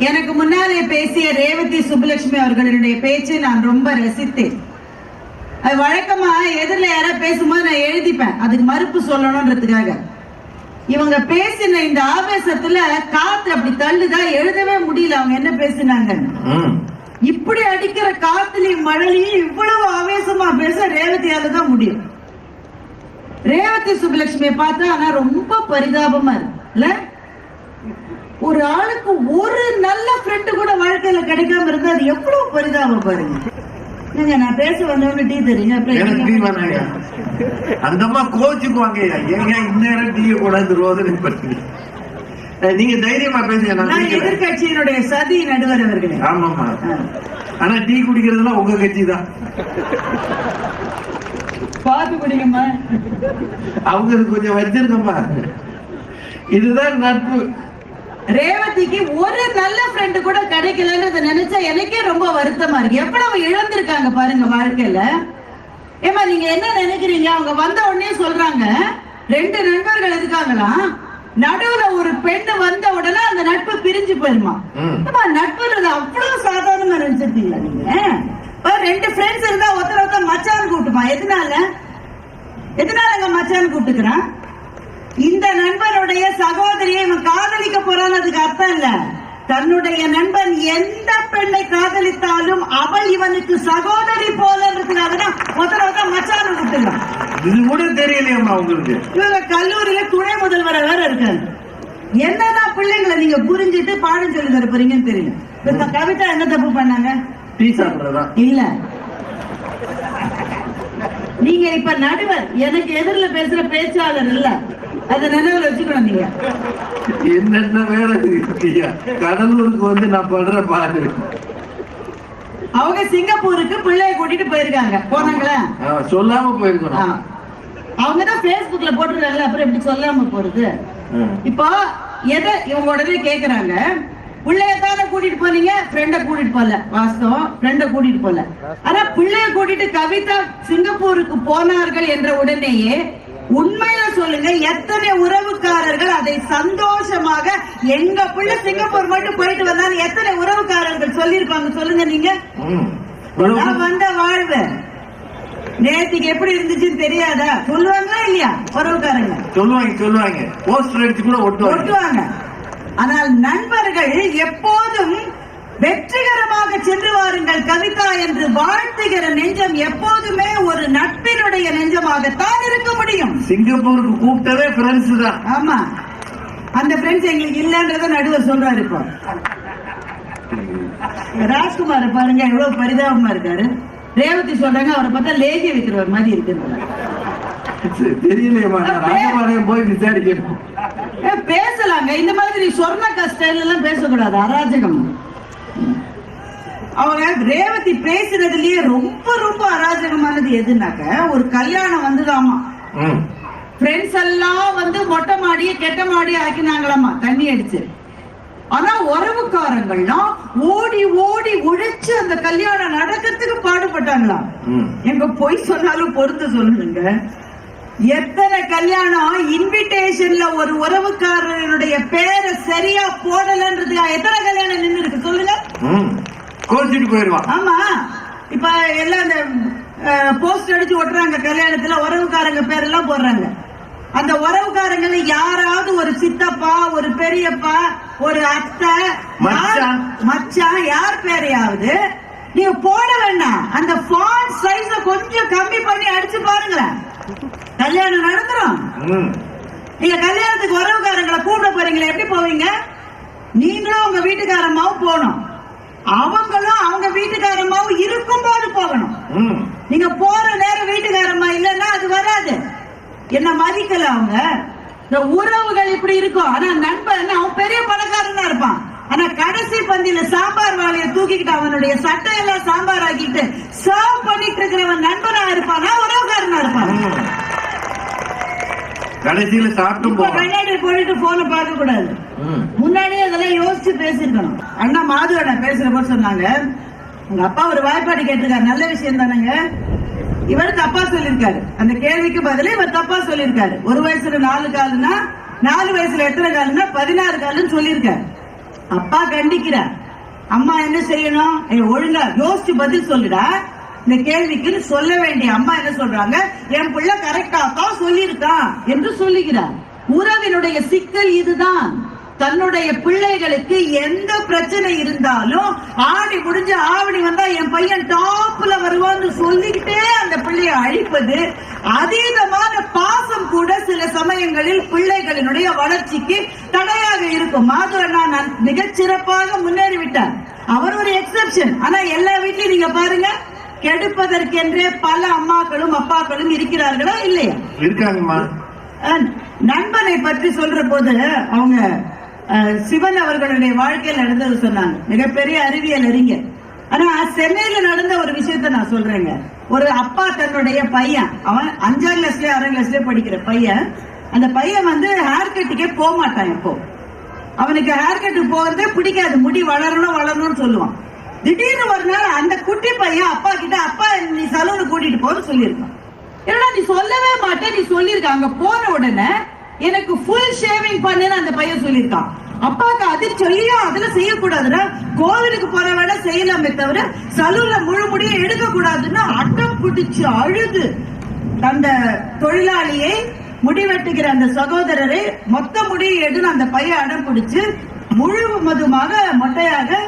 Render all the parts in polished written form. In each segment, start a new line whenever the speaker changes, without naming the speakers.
எனக்கு முன்னாலே பேசிய ரேவதி சுப்புலட்சுமி அவர்களுடைய பேச்சை நான் ரொம்ப ரசித்தேன். அது வழக்கமா எதிரில் யாராவது பேசும்போது நான் எழுதிப்பேன், அதுக்கு மறுப்பு சொல்லணும்ன்றதுக்காக. இவங்க பேசின இந்த ஆவேசத்துல காத்து அப்படி தள்ளுதா, எழுதவே முடியல அவங்க என்ன பேசினாங்க. இப்படி அடிக்கிற காத்துலயும் மழையும் இவ்வளவு ஆவேசமா பேச ரேவதியால தான் முடியும். ரேவதி சுப்புலட்சுமியை பார்த்தா ஆனா ரொம்ப பரிதாபமா இருக்குல்ல. ஒரு ஆளுக்கு ஒரு நல்ல ஃப்ரெண்டு கூட வாழ்க்கையில கிடைக்காம இருந்தா அது எவ்வளவு பரிதாபம் பாருங்க. நான் பேச வந்தவங்க டீ தெரியுங்க,
அந்த அம்மா கோச்சுக்குவாங்க. ஏங்க இந்நேரம் டீ கூடாது ரோதனை பற்றி நீங்க தைரியமா பேசுங்க.
எதிர்கட்சியினுடைய சதி நடுவர் அவர்களே.
ஆமாமா, ஆனா டீ குடிக்கிறதுலாம் உங்க கட்சி தான்.
பாத்து குடிங்கம்மா,
அவங்க கொஞ்சம் வச்சிருக்கம்மா. இதுதான் நட்பு.
ரேவதிக்கு ஒரு நல்ல ஃப்ரெண்டு கூட கிடைக்கலன்னு நினைச்சா எனக்கே ரொம்ப வருத்தமா இருக்கு. எவ்வளவு இழந்திருக்காங்க பாருங்க வாழ்க்கையில. ஏமா நீங்க என்ன நினைக்கிறீங்க? அவங்க வந்த உடனே சொல்றாங்க 2 நண்பர்கள் இருக்காங்களாம், நடுவுல ஒரு பெண்ணு வந்த உடனே அந்த நட்பு பிரிஞ்சு போயிருமா. நட்புன்றது அவ்வளவு சாதாரணமா நினைச்சிருக்கீங்களா நீங்க? 2 ஃப்ரெண்ட்ஸ் இருந்தா ஒருத்தர் மச்சான் கூட்டுமா. எதனால மச்சான் கூட்டுக்கிறான்? இந்த நண்பனுடைய சகோதரியை இவன் காதலிக்க போறானதுக்கு அர்த்தம் இல்ல. தன்னுடைய நண்பன் எந்த பெண்ணை காதலித்தாலும் அவள் இவனுக்கு சகோதரி போலன்றதுக்காக ஒருத்தர் மச்சான கூட்டுறான்.
இது கூட தெரியலையம்மா உங்களுக்கு.
இவங்க கல்லூரியில துணை முதல்வர் வேற இருக்காரு. என்னதான் பிள்ளைங்களை நீங்க புரிஞ்சுட்டு பாடம் சொல்லி தர போறீங்கன்னு தெரியல. கவிதா என்ன தப்பு பண்ணாங்க?
டீ சாப்பிடுறதா
இல்ல. நீங்க இப்ப நடுவர், எனக்கு எதிரில் பேசுற பேச்சாளர் இல்ல, அத நினைவுல வச்சுக்கணும். நீங்க
என்னென்ன வேற கடலூருக்கு வந்து நான் படுற பாரு.
அவங்க சிங்கப்பூருக்கு பிள்ளைய கூட்டிட்டு போயிருக்காங்க. போனாங்களா?
சொல்லாம போயிருக்கணும்.
அவங்கதான் பேஸ்புக்ல போட்டுருக்காங்க, அப்புறம் எப்படி சொல்லாம போறது? இப்போ எதை இவங்க உடனே கேக்குறாங்க, பிள்ளையதான கூட்டிட்டு போனீங்க, ஃப்ரெண்ட கூட்டிட்டு போல. வாஸ்தவம், ஃப்ரெண்ட கூட்டிட்டு போல. ஆனா பிள்ளைய கூட்டிட்டு கவிதா சிங்கப்பூருக்கு போனார்கள் என்ற உடனேயே உண்மையில சொல்லுங்க, எத்தனை உறவுக்காரர்கள் அதை சந்தோஷமாக எங்க பிள்ளை சிங்கப்பூர் மட்டும் போயிட்டு வந்தாலும் எத்தனை உறவுக்காரர்கள் சொல்லிருப்பாங்க சொல்லுங்க. நீங்க வந்த வாழ்வு நேற்றுக்கு எப்படி இருந்துச்சுன்னு தெரியாதா? சொல்லுவாங்களா இல்லையா? உறவுக்காரங்க
சொல்லுவாங்க, போஸ்டர் அடிச்சு கூட ஒட்டுவாங்க.
ஆனால் நண்பர்கள் எப்போதும் வெற்றிகரமாக சென்று வாருங்கள் கவிதா என்று வாழ்த்துகிற நெஞ்சம் எப்போதுமே ஒரு நட்பினுடைய நெஞ்சமாகத்தான் இருக்க முடியும்.
சிங்கப்பூருக்கு கூப்பிட்டதே ஃப்ரெண்ட்ஸ் தான்.
ஆமா, அந்த ஃப்ரெண்ட்ஸ் எங்களுக்கு இல்லன்றத நடுவர் சொல்றாரு. இப்போ ராஜ்குமார் பாருங்க எவ்வளவு பரிதாபமா இருக்காரு. ரேவதி சொல்றாங்க அவரை பார்த்தா லேகிய வைக்கிறவர் மாதிரி இருக்கு.
தெரியலையம்மா, ராஜபாளையம் போய் விசாரிக்கணும்.
பேசலாங்க, இந்த மாதிரி சொர்ண கஷ்டம் எல்லாம் பேசக்கூடாது, அராஜகம். அவங்க ரேவதி பேசுறதுலயே ரொம்ப ரொம்ப அராஜகமானது எதுனாக்க, ஒரு கல்யாணம் வந்துதாமா, ஃப்ரெண்ட்ஸ் எல்லாம் வந்து மொட்டை மாடிய கெட்ட மாடிய ஆக்கினாங்களாமா தண்ணி அடிச்சு. ஆனா உறவுக்காரங்கள்லாம் ஓடி ஓடி உழைச்சு அந்த கல்யாணம் நடக்கிறதுக்கு பாடுபட்டாங்களாம். எங்க பொய் சொன்னாலும் பொறுத்து சொல்லுங்க. எத்தனை கல்யாணம் இன்விடேஷன்ல ஒரு உறவுக்காரனுடைய பேரை சரியா போடலன்றதுக்கா எத்தனை கல்யாணம் நின்று இருக்கு சொல்லுங்க.
கோச்சிட்டு போயிருவான்.
ஆமா, இப்ப எல்லாம் இந்த போஸ்ட் அடிச்சு ஒட்டுறாங்க, கல்யாணத்துல உறவுக்காரங்க பேரெல்லாம் போடுறாங்க. அந்த உறவுக்காரங்கள யாராவது ஒரு சித்தப்பா, ஒரு பெரியப்பா, ஒரு அத்தை, மச்சான் யார் பேரையாவது நீங்க போட வேண்டாம். அந்த ஃபாண்ட் சைஸ கொஞ்சம் கம்மி பண்ணி அடிச்சு பாருங்களேன், கல்யாணம் நடந்துரும். நீங்க கல்யாணத்துக்கு உறவுக்காரங்களை கூப்பிட போறீங்களா? எப்படி போவீங்க? நீங்களும் உங்க வீட்டுக்காரமாவும் போகணும், அவங்களும் அவங்க வீட்டுக்காரமாவும் இருக்கும் போது போகணும். நீங்க போற நேரம் வீட்டுக்காரமா இல்லைன்னா அது வராது. என்ன மதிக்கல அவங்க. இந்த உறவுகள் இப்படி இருக்கும். ஆனா நண்பன் அவன் பெரிய பணக்காரனா இருப்பான், ஆனா கடைசி பந்தியில சாம்பார் வாழைய தூக்கிக்கிட்டு அவனுடைய சட்டையெல்லாம் சாம்பார் ஆக்கிட்டு சர்வ் பண்ணிட்டு இருக்கிறவன் நண்பனா இருப்பானா உறவுக்காரனா இருப்பான்?
கடைசியில சாப்பிட்டு
கண்ணாடி போயிட்டு போன பார்க்க கூடாது. முன்னாடியே அதெல்லாம் யோசிச்சு பேசிருக்கணும். அண்ணா மாதுவண்ணா பேசுற போது சொன்னாங்க, உங்க அப்பா ஒரு வாய்ப்பாடு கேட்டிருக்காரு, நல்ல விஷயம் தானங்க. இவர் தப்பா சொல்லிருக்காரு, அந்த கேள்விக்கு பதிலே இவர் தப்பா சொல்லிருக்காரு. 1 வயசுல 4 காலுனா 4 வயசுல எத்தனை காலுன்னா 16 காலுன்னு சொல்லியிருக்காரு. அப்பா கண்டிக்கிறார். அம்மா என்ன செய்யணும்? ஒழுங்கா யோசிச்சு பதில் சொல்லுடா இந்த கேள்விக்கு சொல்ல வேண்டிய அம்மா என்ன சொல்றாங்க? என் பிள்ளை கரெக்டா தான் சொல்லியிருக்கான் என்று சொல்லுகிறார். உறவினுடைய சிக்கல் இதுதான். தன்னுடைய பிள்ளைகளுக்கு எந்த பிரச்சனை இருந்தாலும் ஆடி முடிஞ்சு ஆவணி வந்தா என் பையன் டாப்ல வருவான்னு சொல்லிக்கிட்டே அந்த பிள்ளையை அழிப்பது, அதீதமான பாசம் கூட சில சமயங்களில் பிள்ளைகளினுடைய வளர்ச்சிக்கு தடையாக இருக்கும். மாது அண்ணா மிகச்சிறப்பாக முன்னேறிவிட்டார். அவர் ஒரு எக்ஸெப்ஷன். ஆனா எல்லா வீட்லயும் நீங்க பாருங்க, கெடுப்பதற்கென்றே பல அம்மாக்களும் அப்பாக்களும் இருக்கிறார்களா இல்லையா?
இருக்காங்கம்மா.
நண்பனை பற்றி சொல்ற போது அவங்க சிவன் அவர்களுடைய வாழ்க்கையில் நடந்தது சொன்னாங்க. மிகப்பெரிய அறிவியல் அறிஞர். ஆனா சென்னையில நடந்த ஒரு விஷயத்த நான் சொல்றேங்க. ஒரு அப்பா தன்னுடைய பையன், அவன் 5ஆம் கிளாஸ்லயே 6ஆம் கிளாஸ்லயே படிக்கிற பையன், அந்த பையன் வந்து ஹேர் கட்டுக்கே போக மாட்டான். இப்போ அவனுக்கு ஹேர் கட்டு போகிறதே பிடிக்காது. முடி வளரணும்னு சொல்லுவான். திடீர்னு ஒரு நாள் அந்த குட்டி பையன் அப்பா கிட்ட, அப்பா நீ சலூனுக்கு கூட்டிட்டு போன்னு சொல்லியிருக்கான். ஏன்னா நீ சொல்லவே மாட்டே, நீ சொல்லியிருக்க. அங்க போன உடனே எனக்கு ஃபுல் ஷேவிங் பண்ணுன்னு அந்த பையன் சொல்லியிருக்கான். அப்பாவுக்கு அதிர்ச்சி. ஐயோ அதெல்லாம் செய்யக்கூடாதுன்னா, கோவிலுக்கு போற வேலை செய்யலாமே தவிர சலூன்ல முழு முடியும் எடுக்க கூடாதுன்னு அட்டம் பிடிச்சு அழுது அந்த தொழிலாளியை, முடிவெட்டுகிற அந்த சகோதரரை மொத்த முடியை எடுன்னு அந்த பையன் அடம் பிடிச்சு முழுவதுமாக மொட்டையாக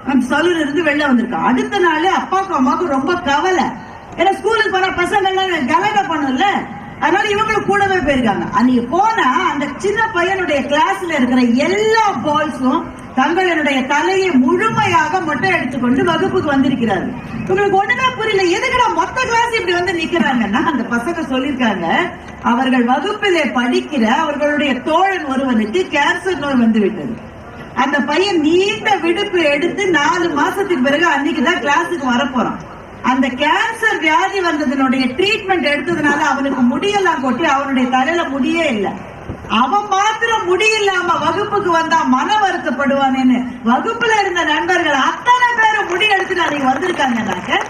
அந்த சலூன் இருந்து வெளில வந்திருக்கான். அடுத்த நாள் அப்பாவுக்கும் அம்மாவுக்கும் ரொம்ப கவலை. ஏன்னா ஸ்கூலுக்கு போற பசங்க எல்லாம் கலாட்டா பண்ணும்ல, அதனால இவங்களும் கூடவே போயிருக்காங்க. அன்னைக்கு போனா அந்த சின்ன பையனுடைய கிளாஸ்ல இருக்கிற எல்லா பாய்ஸும் தங்களுடைய தலையை முழுமையாக மொட்டை எடுத்துக்கொண்டு வகுப்புக்கு வந்திருக்கிறார்கள். உங்களுக்கு ஒண்ணுமே புரியல, எதுக்குடா மொத்த கிளாஸ் இப்படி வந்து நிக்கிறாங்கன்னா, அந்த பசங்க சொல்லிருக்காங்க, அவர்கள் வகுப்பிலே படிக்கிற அவர்களுடைய தோழன் ஒருவனுக்கு கேன்சர் நோய் வந்து விட்டது. அந்த பையன் நீண்ட விடுப்பு எடுத்து 4 மாசத்துக்கு பிறகு அன்னைக்குதான் கிளாஸுக்கு வரப்போறான். அந்த கேன்சர் வியாதி வந்ததனுடைய ட்ரீட்மெண்ட் எடுத்ததுனால அவனுக்கு முடியெல்லாம் கொட்டி அவனுடைய தலையில முடியே இல்லை. அவன் மாத்திரம் முடியில்லாம வகுப்புக்கு வந்தா மன வருத்தப்படுவானேன்னு வகுப்புல இருந்த நண்பர்கள் அத்தனை பேரும் முடி எடுத்துட்டு அன்னைக்கு வந்திருக்காங்கன்னாக்க,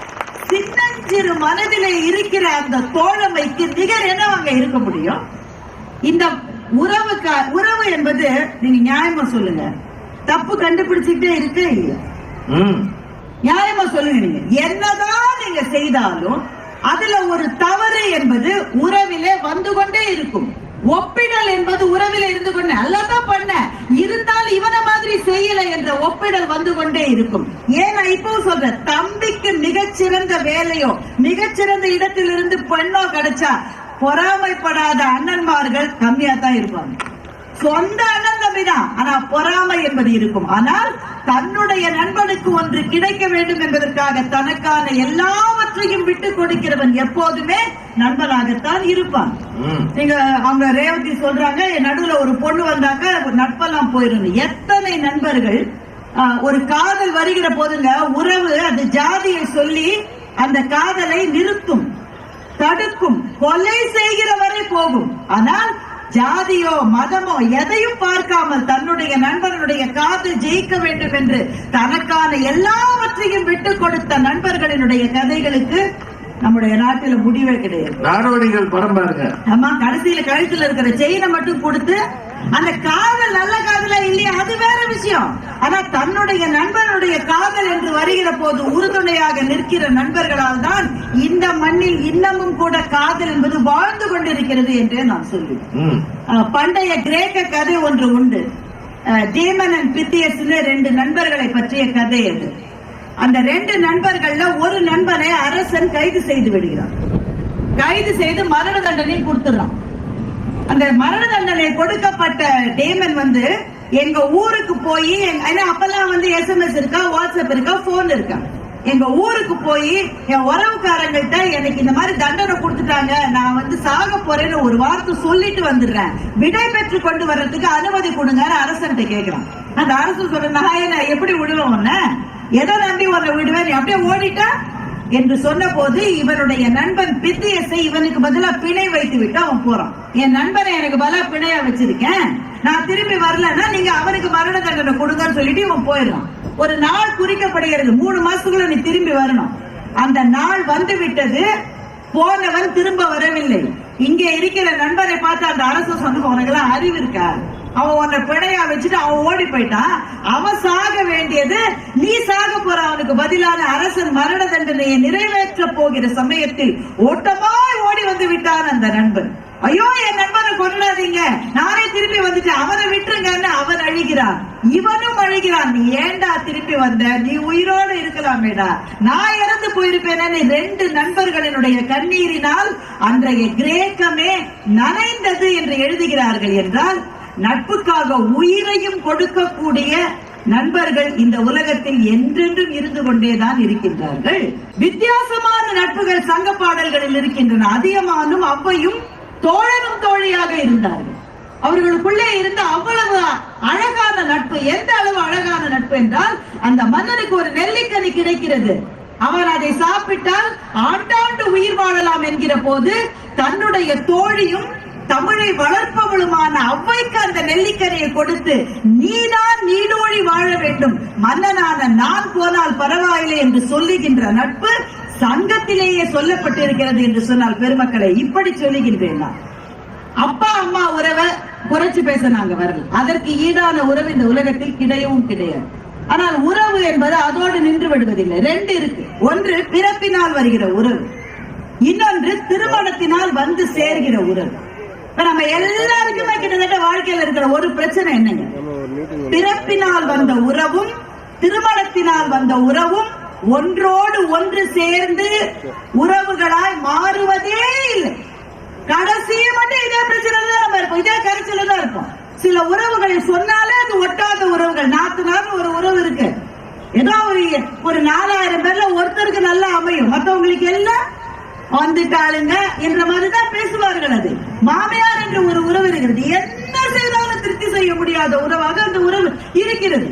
சின்னஞ்சிறு மனதிலே இருக்கிற அந்த தோழமைக்கு நிகர் என்ன அங்க இருக்க முடியும்? இந்த உறவு என்பது, நீங்க நியாயமா சொல்லுங்க, தப்பு கண்டுபிடிச்சுட்டே இருக்க இல்லையா? நியாயமா சொல்லுங்க. நீங்க என்னதான் நீங்க செய்தாலும் அதுல ஒரு தவறு என்பது உறவிலே வந்து கொண்டே இருக்கும். ஒப்பிடல் என்பது உறவில இருந்து கொண்டே, அல்லதான் பண்ண இருந்தால் இவனை மாதிரி செய்யல என்ற ஒப்பிடல் வந்து கொண்டே இருக்கும். ஏன்னா இப்போ சொல்ற, தம்பிக்கு மிகச்சிறந்த வேலையோ மிகச்சிறந்த இடத்திலிருந்து பெண்ணோ கிடைச்சா பொறாமைப்படாத அண்ணன்மார்கள் கம்மியா தான் இருப்பாங்க. சொந்த அண்ணன் தம்பி தான், ஆனா பொறாமை என்பது இருக்கும். ஆனால் தன்னுடைய நண்பனுக்கு ஒன்று கிடைக்க வேண்டும் என்பதற்காக தனக்கான எல்லாவற்றையும் விட்டு கொடுக்கிறவன் எப்போதுமே நண்பனாகத்தான் இருப்பான். நீங்க அவங்க ரேவதி சொல்றாங்க, நடுவுல ஒரு பொண்ணு வந்தாக்க நட்பெல்லாம் போயிருந்து. எத்தனை நண்பர்கள் ஒரு காதல் வருகிற போதுங்க, உறவு அந்த ஜாதியை சொல்லி அந்த காதலை நிறுத்தும், தடுக்கும், கொலை செய்கிற வரை போகும். ஆனால் ஜாதியோ மதமோ எதையும் பார்க்காமல் தன்னுடைய நண்பனுடைய காதல் ஜெயிக்க வேண்டும் என்று தனக்கான எல்லாவற்றையும் விட்டு கொடுத்த நண்பர்களினுடைய கதைகளுக்கு நம்முடைய நாட்டில முடிவே கிடையாது.
நாடோடிகள் படம் பாருங்க.
ஆமா, கடைசியில கழுத்துல இருக்கிற செயினை மட்டும் கொடுத்து, அந்த காதல் நல்ல காதலா இல்லையா அது வேற விஷயம். ஆனா தன்னுடைய நண்பனுடைய காதல் என்று வருகிற போது உறுதுணையாக நிற்கிற நண்பர்களால் தான் இந்த மண்ணில் இன்னமும் கூட காதல் என்பது வாழ்ந்து கொண்டிருக்கிறது என்றே நான் சொல்லுவேன். பண்டைய கிரேக்க கதை ஒன்று உண்டு. டீமன் அண்ட் பித்தியஸ் 2 நண்பர்களை பற்றிய கதை அது. அந்த 2 நண்பர்கள்ல ஒரு நண்பனை அரசன் கைது செய்து விடுகிறான். கைது செய்து மரண தண்டனை கொடுத்துறான். அந்த மரண தண்டனை கொடுக்கப்பட்ட டேமன் வந்து எங்க ஊருக்கு போய், அப்பெல்லாம் வந்து SMS இருக்கா, வாட்ஸ்அப் இருக்கா, போன் இருக்கா, எங்க ஊருக்கு போய் என் உறவுக்காரங்கள்ட்ட எனக்கு இந்த மாதிரி தண்டனை கொடுத்துட்டாங்க, நான் வந்து சாக போறேன்னு ஒரு வார்த்தை சொல்லிட்டு வந்துடுறேன், விடை பெற்று கொண்டு வர்றதுக்கு அனுமதி கொடுங்க அரசன்ட்ட கேட்கிறான். அந்த அரசு சொல்ற, நான் எப்படி விடுவேன் உன்ன, எதை நம்பி உன்னை விடுவேன், நீ அப்படியே ஓடிட்டா என்று சொன்ன போது இவனுடைய நண்பன் பித்தியஸை இவனுக்கு பதிலா பிணை வைத்து விட்டு அவன் போறான். என் நண்பனை எனக்கு பதிலா பிணையா வச்சிருக்கேன், நான் திரும்பி வரலன்னா நீங்க அவனுக்கு மரண தண்டனை கொடுங்கன்னு சொல்லிட்டு இவன் போயிடறான். ஒரு நாள் குறிக்கப்படுகிறது, 3 மாசத்துக்குள்ள நீ திரும்பி வரணும். அந்த நாள் வந்து விட்டது, போனவன் திரும்ப வரவில்லை. இங்கே இருக்கிற நண்பரை பார்த்து அந்த அரசு சொன்ன, உனக்கெல்லாம் அறிவு இருக்கா, அவன் உன்னை பிணையா வச்சுட்டு அவன் ஓடி போயிட்டான். அவன் சாக வேண்டியது, நீ சாக போற அவனுக்கு பதிலான அரசன் மரண தண்டனையை நிறைவேற்ற போகிற சமயத்தில் ஓட்டமாய் ஓடி வந்து விட்டான் அந்த நண்பன். ஐயோ என் நண்பனை கொண்டாதீங்க, நானே திருப்பி வந்துட்டேன், அவனை விட்டுருங்கன்னு அவன் அழுகிறான். இவனும் அழுகிறான், நீ ஏண்டா திருப்பி வந்த, நீ உயிரோடு இருக்கலாமேடா, நான் இறந்து போயிருப்பேனே. ரெண்டு நண்பர்களினுடைய கண்ணீரினால் அன்றைய கிரேக்கமே நனைந்தது என்று எழுதுகிறார்கள். என்றால் நட்புக்காக உயிரையும் கொடுக்கக்கூடிய நண்பர்கள் இந்த உலகத்தில் என்றென்றும் இருந்து கொண்டேதான் இருக்கின்றார்கள். வித்தியாசமான நட்புகள் சங்க பாடல்களில் இருக்கின்றன. அதிகமானும் அவ்வையும் தோழனும் தோழியாக இருந்தார்கள். அவர்களுக்குள்ளே இருந்த அவ்வளவு அழகான நட்பு. எந்த அளவு அழகான நட்பு என்றால், அந்த மன்னனுக்கு ஒரு நெல்லிக்கனி கிடைக்கிறது, அவன் அதை சாப்பிட்டால் ஆண்டாண்டு உயிர் வாழலாம் என்கிற போது தன்னுடைய தோழியும் தமிழை வளர்ப்பவளுமான அவ்வைக்கு அந்த நெல்லிக்கனியை கொடுத்து, நீதான் நீடோழி வாழ வேண்டும், மன்னனான நான் போனால் பரவாயில்லை என்று சொல்லுகின்ற நட்பு சங்கத்திலேயே சொல்லப்பட்டிருக்கிறது என்று சொன்னால் பெருமக்களை இப்படி சொல்லுகின்றேன். அப்பா அம்மா உறவை குறைச்சு பேச நாங்க வரல. அதற்கு ஈடான உறவு இந்த உலகத்தில் கிடையவும் கிடையாது. ஆனால் உறவு என்பது அதோடு நின்று விடுவதில்லை. ரெண்டு இருக்கு. ஒன்று பிறப்பினால் வருகிற உறவு, இன்னொன்று திருமணத்தினால் வந்து சேர்கிற உறவு. நம்ம எல்லாருக்குமே கிட்டத்தட்ட வாழ்க்கையில் இருக்கிற ஒரு பிரச்சனை என்னங்க, பிறப்பினால் வந்த உறவும் திருமணத்தினால் வந்த உறவும் ஒன்றோடு ஒன்று சேர்ந்து உறவுகளாய் மாறுவதே இல்லை. கடைசியை மட்டும் இதே பிரச்சனை தான் நம்ம இருப்போம், இதே கரைச்சல தான் இருப்போம். சில உறவுகளை சொன்னாலே அது ஒட்டாத உறவுகள். நாத்துனார் ஒரு உறவு இருக்கு, ஏதோ ஒரு 4000 பேர்ல ஒருத்தருக்கு நல்லா அமையும், மற்றவங்களுக்கு எல்லாம் வந்துட்டாளுங்க என்ற மாதிரிதான் பேசுவார்கள். அது மாமியார் என்ற ஒரு உறவு இருக்கிறது, என்ன செய்தாலும் திருப்தி செய்ய முடியாத உறவாக அந்த உறவு இருக்கிறது.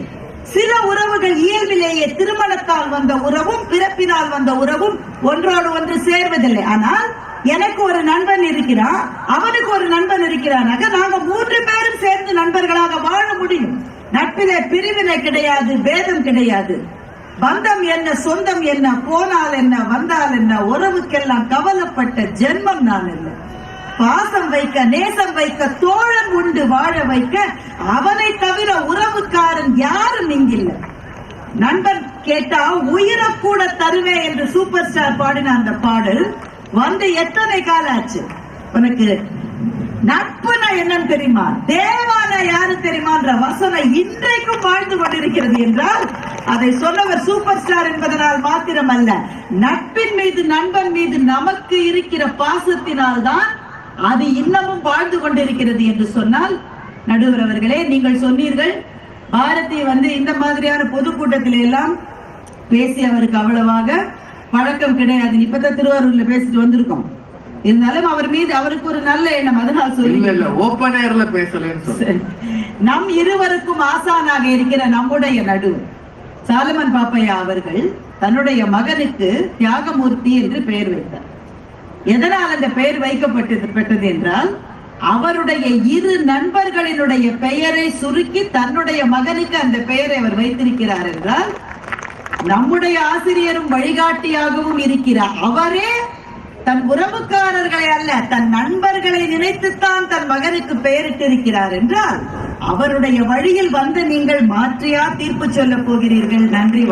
சில உறவுகள் இயல்பிலேயே திருமணத்தால் வந்த உறவும் பிறப்பினால் வந்த உறவும் ஒன்றோடு ஒன்று சேர்வதில்லை. ஆனால் எனக்கு ஒரு நண்பன் இருக்கிறான், அவனுக்கு ஒரு நண்பன் இருக்கிறானாக நாங்க 3 பேரும் சேர்ந்து நண்பர்களாக வாழ முடியும். நட்பிலே பிரிவினை கிடையாது, பேதம் கிடையாது. பந்தம் என்ன, சொந்தம் என்ன, போனால் என்ன, வந்தால் என்ன, உறவுக்கெல்லாம் கவலைப்பட்ட ஜென்மம் நான் இல்லை. பாசம் வைக்க, நேசம் வைக்க, தோழன் உண்டு வாழ வைக்க, அவனை தவிர உறவுக்காரன் யாரும் இங்கில்லை. நண்பன் கேட்டா உயிரை கூட தருவேன் என்று சூப்பர் ஸ்டார் பாடின அந்த பாடல் வந்து எத்தனை காலம் ஆச்சு? உனக்கு நட்புனா என்னன்னு தெரியுமா, தேவானா யாரு தெரியுமான்ற வசனம் இன்றைக்கும் வாழ்ந்து கொண்டிருக்கிறது என்றால் அதை சொன்னவர் சூப்பர் ஸ்டார் என்பதனால் மாத்திரமல்ல, நட்பின் மீது நண்பன் மீது நமக்கு இருக்கிற பாசத்தினால் தான் அது இன்னமும் வாழ்ந்து கொண்டிருக்கிறது என்று சொன்னால், நடுவர் அவர்களே நீங்கள் சொன்னீர்கள் பாரதி இந்த மாதிரியான பொதுக்கூட்டத்தில எல்லாம் பேசி அவருக்கு அவ்வளவாக பழக்கம் கிடையாது. இப்பதான் திருவாரூர்ல பேசிட்டு வந்திருக்கோம். இருந்தாலும் அவர் மீது அவருக்கு ஒரு நல்ல எண்ணம், அதனால் சொல்லி
ஓபன் ஏர்ல பேசலன்னு.
நம் இருவருக்கும் ஆசானாக இருக்கிற நம்முடைய நடுவர் சாலமன் பாப்பையா அவர்கள் தன்னுடைய மகனுக்கு தியாகமூர்த்தி என்று பெயர் வைத்தார். எதனால் அந்த பெயர் வைக்கப்பட்டது என்றால், அவருடைய 2 நண்பர்களினுடைய பெயரை சுருக்கி தன்னுடைய மகனுக்கு அந்த பெயரை அவர் வைத்திருக்கிறார் என்றால், நம்முடைய ஆசிரியரும் வழிகாட்டியாகவும் இருக்கிறார். அவரே தன் உறவுக்காரர்களை அல்ல, தன் நண்பர்களை நினைத்துத்தான் தன் மகனுக்கு பெயரிட்டிருக்கிறார் என்றால், அவருடைய வழியில் வந்து நீங்கள் மாற்றியா தீர்ப்பு சொல்ல போகிறீர்கள்? நன்றி.